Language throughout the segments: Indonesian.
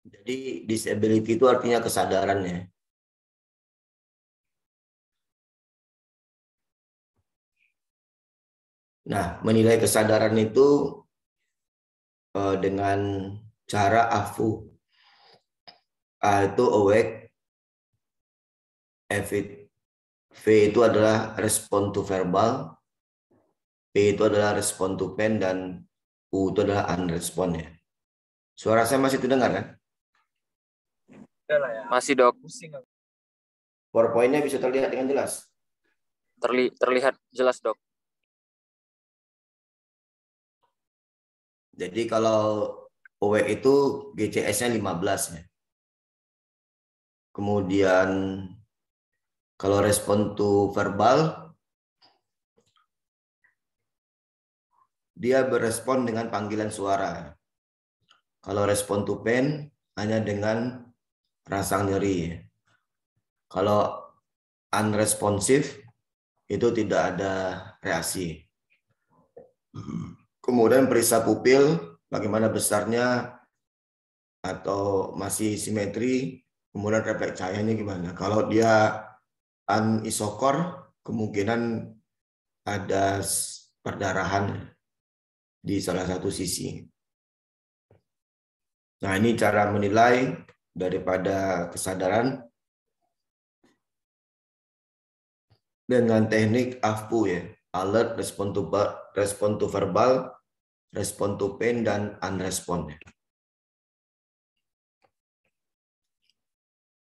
Jadi disability itu artinya kesadarannya. Nah, menilai kesadaran itu dengan cara AFU. A itu awake, V itu adalah respond to verbal, P itu adalah respond to pain, dan U itu adalah unrespond ya. Suara saya masih terdengar kan? Masih, Dok. PowerPoint-nya bisa terlihat dengan jelas? Terlihat jelas, Dok. Jadi kalau awake itu GCS-nya 15 ya. Kemudian kalau respond to verbal, dia berespon dengan panggilan suara. Kalau respon to pain hanya dengan rasa nyeri. Kalau unresponsive itu tidak ada reaksi. Kemudian periksa pupil, bagaimana besarnya atau masih simetri, kemudian refleks cahayanya gimana. Kalau dia anisokor, kemungkinan ada perdarahan di salah satu sisi. Nah, ini cara menilai daripada kesadaran dengan teknik AFPU ya. Alert, respond to verbal, respond to pain, dan unrespond.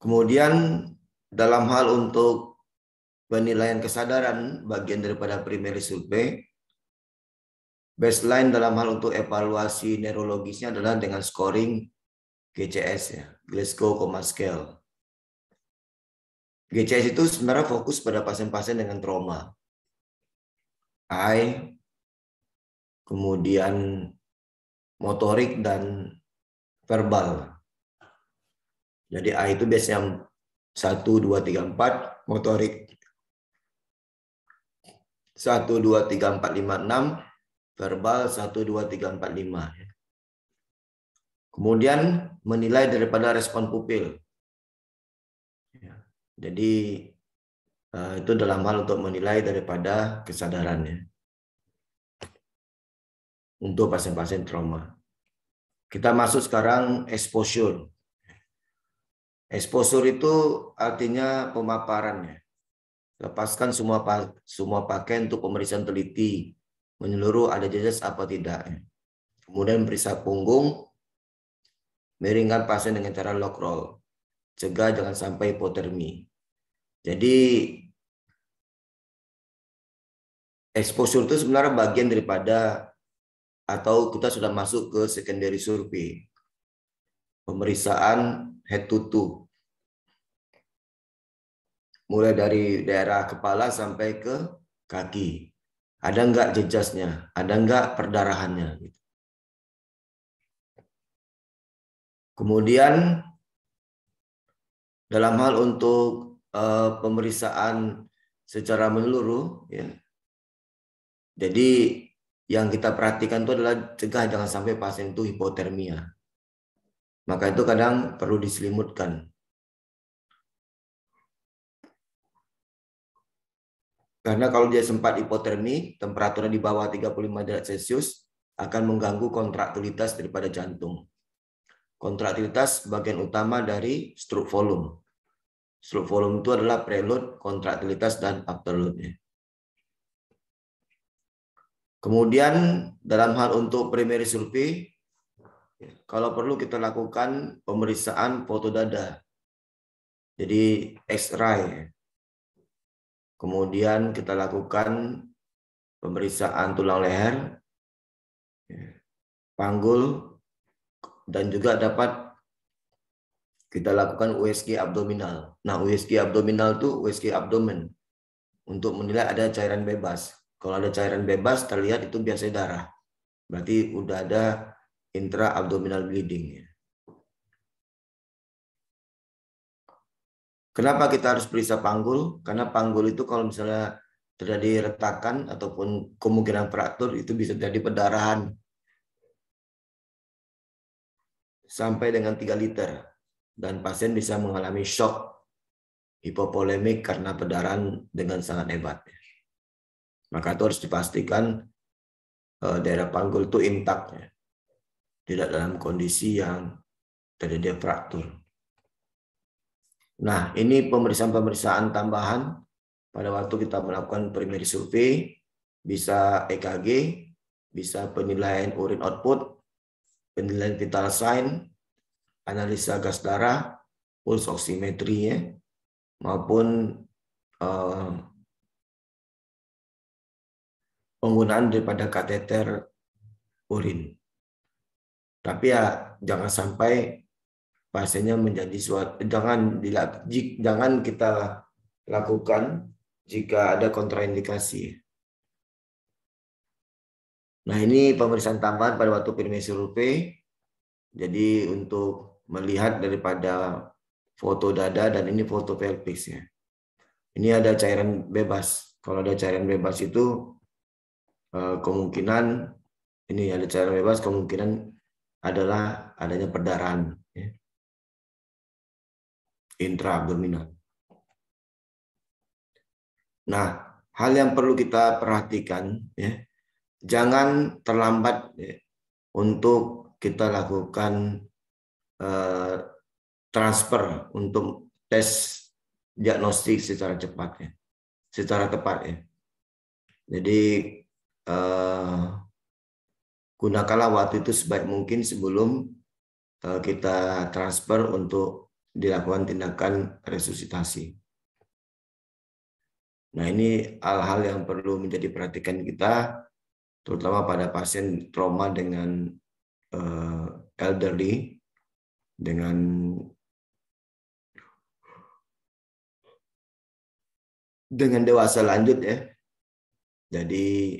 Kemudian dalam hal untuk penilaian kesadaran bagian daripada primary survey, baseline dalam hal untuk evaluasi neurologisnya adalah dengan scoring GCS ya, Glasgow Coma Scale. GCS itu sebenarnya fokus pada pasien-pasien dengan trauma. I, kemudian motorik dan verbal. Jadi A itu biasanya 1, 2, 3, 4, motorik 1, 2, 3, 4, 5, 6, verbal 1, 2, 3, 4, 5. Kemudian menilai daripada respon pupil. Jadi itu dalam hal untuk menilai daripada kesadarannya untuk pasien-pasien trauma. Kita masuk sekarang exposure. Exposure itu artinya pemaparannya. Lepaskan semua pakaian untuk pemeriksaan teliti, menyeluruh ada jejas apa tidak. Kemudian periksa punggung, miringkan pasien dengan cara lock roll. Cegah jangan sampai hipotermi. Jadi exposure itu sebenarnya bagian daripada atau kita sudah masuk ke secondary survey. Pemeriksaan head to toe. Mulai dari daerah kepala sampai ke kaki. Ada enggak jejasnya? Ada enggak perdarahannya? Kemudian dalam hal untuk pemeriksaan secara menyeluruh, ya. Jadi yang kita perhatikan itu adalah cegah jangan sampai pasien itu hipotermia. Maka itu kadang perlu diselimutkan. Karena kalau dia sempat hipotermi, temperaturnya di bawah 35 derajat Celcius akan mengganggu kontraktilitas daripada jantung. Kontraktilitas bagian utama dari stroke volume. Stroke volume itu adalah prelude, kontraktilitas, dan afterload. Kemudian dalam hal untuk primary survey, kalau perlu kita lakukan pemeriksaan foto dada. Jadi X-ray. Kemudian kita lakukan pemeriksaan tulang leher, panggul, dan juga dapat kita lakukan USG abdominal. Nah, USG abdominal itu USG abdomen untuk menilai ada cairan bebas. Kalau ada cairan bebas terlihat itu biasanya darah. Berarti udah ada intra abdominal bleeding. Kenapa kita harus periksa panggul? Karena panggul itu kalau misalnya terjadi retakan ataupun kemungkinan fraktur itu bisa terjadi perdarahan. sampai dengan 3 liter. Dan pasien bisa mengalami shock hipovolemik karena perdarahan dengan sangat hebat. Maka itu harus dipastikan daerah panggul itu intak, ya. Tidak dalam kondisi yang terjadi fraktur. Nah, ini pemeriksaan-pemeriksaan tambahan pada waktu kita melakukan primary survey, bisa EKG, bisa penilaian urine output, penilaian vital sign, analisa gas darah, pulse oximetry, ya, maupun penggunaan daripada kateter urin. Tapi ya jangan sampai pasiennya menjadi suatu, jangan kita lakukan jika ada kontraindikasi. Nah, ini pemeriksaan tambahan pada waktu primary survey. Jadi untuk melihat daripada foto dada dan ini foto pelvis, ya. Ini ada cairan bebas. Kalau ada cairan bebas itu kemungkinan ini ada cairan bebas, kemungkinan adalah adanya perdarahan, ya, intraabdominal. Nah, hal yang perlu kita perhatikan, ya, jangan terlambat, ya, untuk kita lakukan transfer untuk tes diagnostik secara cepat, ya, secara tepat, ya. Jadi gunakanlah waktu itu sebaik mungkin sebelum kita transfer untuk dilakukan tindakan resusitasi. Nah, ini hal-hal yang perlu menjadi perhatian kita, terutama pada pasien trauma dengan elderly, dengan dewasa lanjut, ya. Jadi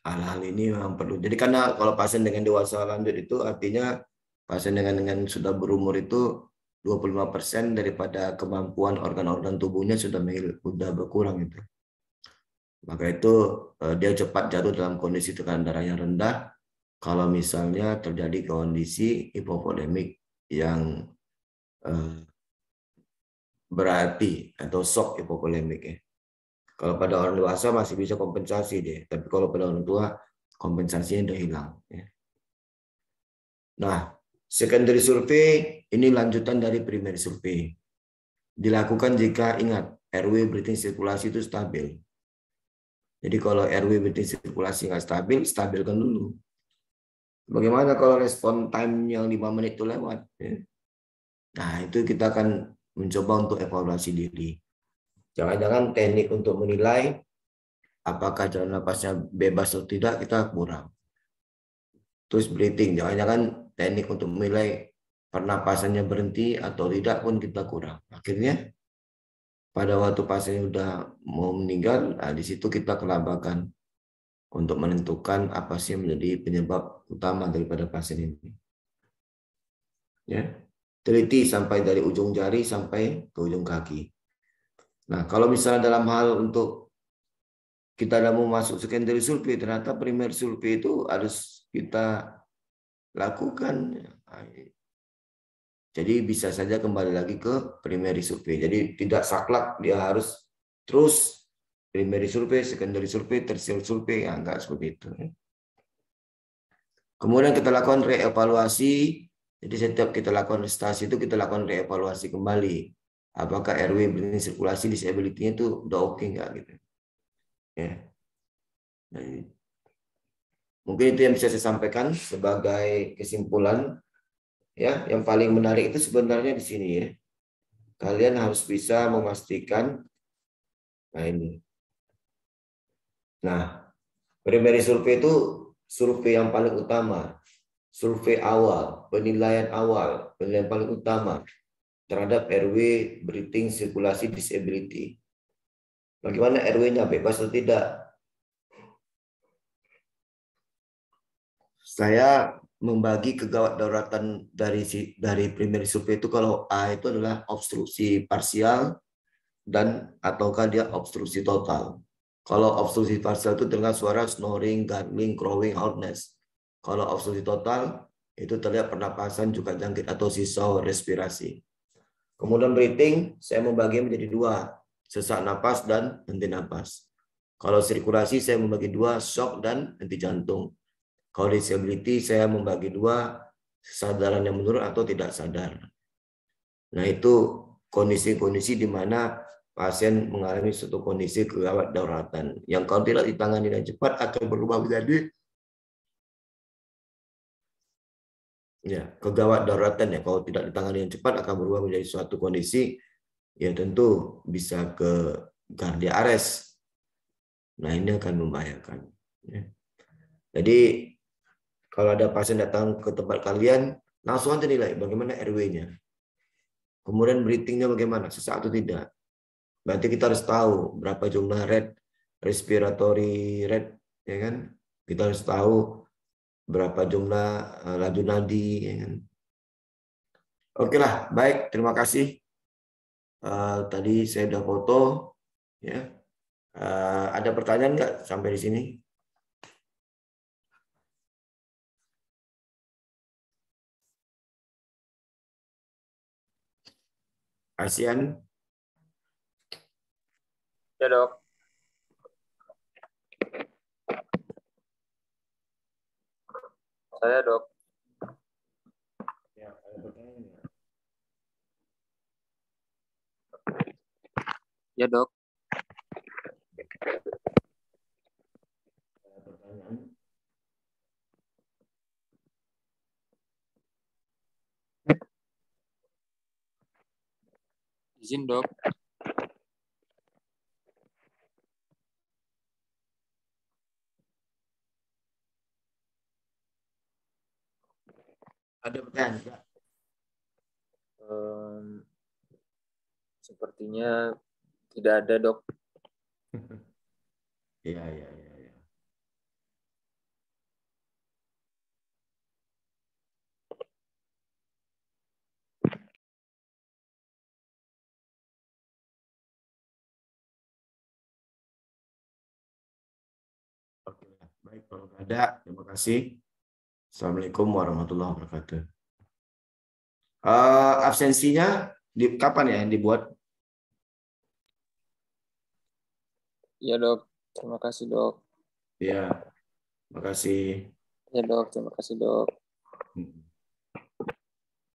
hal-hal ini memang perlu. Jadi karena kalau pasien dengan dewasa lanjut itu artinya pasien dengan sudah berumur itu 25% daripada kemampuan organ-organ tubuhnya sudah berkurang itu. Maka itu dia cepat jatuh dalam kondisi tekanan darah yang rendah kalau misalnya terjadi kondisi hipovolemik yang berarti atau shock hipovolemik, ya. Kalau pada orang dewasa masih bisa kompensasi deh, tapi kalau pada orang tua kompensasinya udah hilang, ya. Nah, secondary survey ini lanjutan dari primary survey. Dilakukan jika ingat airway breathing sirkulasi itu stabil. Jadi kalau airway breathing sirkulasi nggak stabil, stabilkan dulu. Bagaimana kalau respon time yang 5 menit itu lewat, ya? Nah, itu kita akan mencoba untuk evaluasi diri. Jangan-jangan teknik untuk menilai apakah jalan napasnya bebas atau tidak kita kurang. Terus breathing, jangan-jangan teknik untuk menilai pernapasannya berhenti atau tidak pun kita kurang. Akhirnya pada waktu pasien sudah mau meninggal, nah di situ kita kelabakan untuk menentukan apa sih yang menjadi penyebab utama daripada pasien ini. Ya, teliti sampai dari ujung jari sampai ke ujung kaki. Nah, kalau misalnya dalam hal untuk kita mau masuk secondary survey, ternyata primary survey itu harus kita lakukan. Jadi bisa saja kembali lagi ke primary survey. Jadi tidak saklek, dia harus terus primary survey, secondary survey, tertiary survey, enggak seperti itu. Kemudian kita lakukan reevaluasi. Jadi setiap kita lakukan resusitasi itu kita lakukan reevaluasi kembali. Apakah airway breathing sirkulasi disability-nya itu udah oke nggak gitu. Ya. Nah, mungkin itu yang bisa saya sampaikan sebagai kesimpulan. Ya, yang paling menarik itu sebenarnya di sini, ya. Kalian harus bisa memastikan. Nah, ini. Nah, primary survei itu survei yang paling utama. Survei awal, penilaian paling utama terhadap airway breathing sirkulasi disability. Bagaimana airway-nya, bebas atau tidak? Saya membagi kegawat daruratan dari primary survey itu, kalau A itu adalah obstruksi parsial dan ataukah dia obstruksi total. Kalau obstruksi parsial itu dengan suara snoring, gargling, crowing, loudness. Kalau obstruksi total Itu terlihat pernapasan juga jangkit atau sisa respirasi. Kemudian breathing, saya membagi menjadi dua, sesak napas dan henti napas. Kalau sirkulasi, saya membagi dua, shock dan henti jantung. Kalau disability, saya membagi dua, kesadaran yang menurun atau tidak sadar. Nah, itu kondisi-kondisi di mana pasien mengalami suatu kondisi kegawat dauratan. Yang kalau tidak ditangani dengan cepat akan berubah menjadi kegawat dauratan ya. Kalau tidak ditangani dengan cepat akan berubah menjadi suatu kondisi ya tentu bisa ke cardiac arrest. Nah, ini akan membahayakan. Jadi kalau ada pasien datang ke tempat kalian, langsung aja nilai bagaimana RW-nya. Kemudian breathing-nya bagaimana, sesak atau tidak. Berarti kita harus tahu berapa jumlah rate, respiratory rate, ya kan? Kita harus tahu berapa jumlah laju nadi, ya kan? Oke lah, baik. Terima kasih. Tadi saya sudah foto, ya. Ada pertanyaan nggak sampai di sini? ASEAN? Ya, Dok. Saya, Dok. Ya, ada pertanyaan nggak? Ya, Dok. Ada pertanyaan? Izin, Dok. Ada pertanyaan nggak? Sepertinya tidak ada, Dok. Iya, iya, iya. Ya. Oke, baik. Kalau nggak ada, terima kasih. Assalamualaikum warahmatullahi wabarakatuh. Absensinya kapan ya yang dibuat? Ya, Dok. Terima kasih, Dok. Ya, terima kasih. Ya, Dok. Terima kasih, Dok.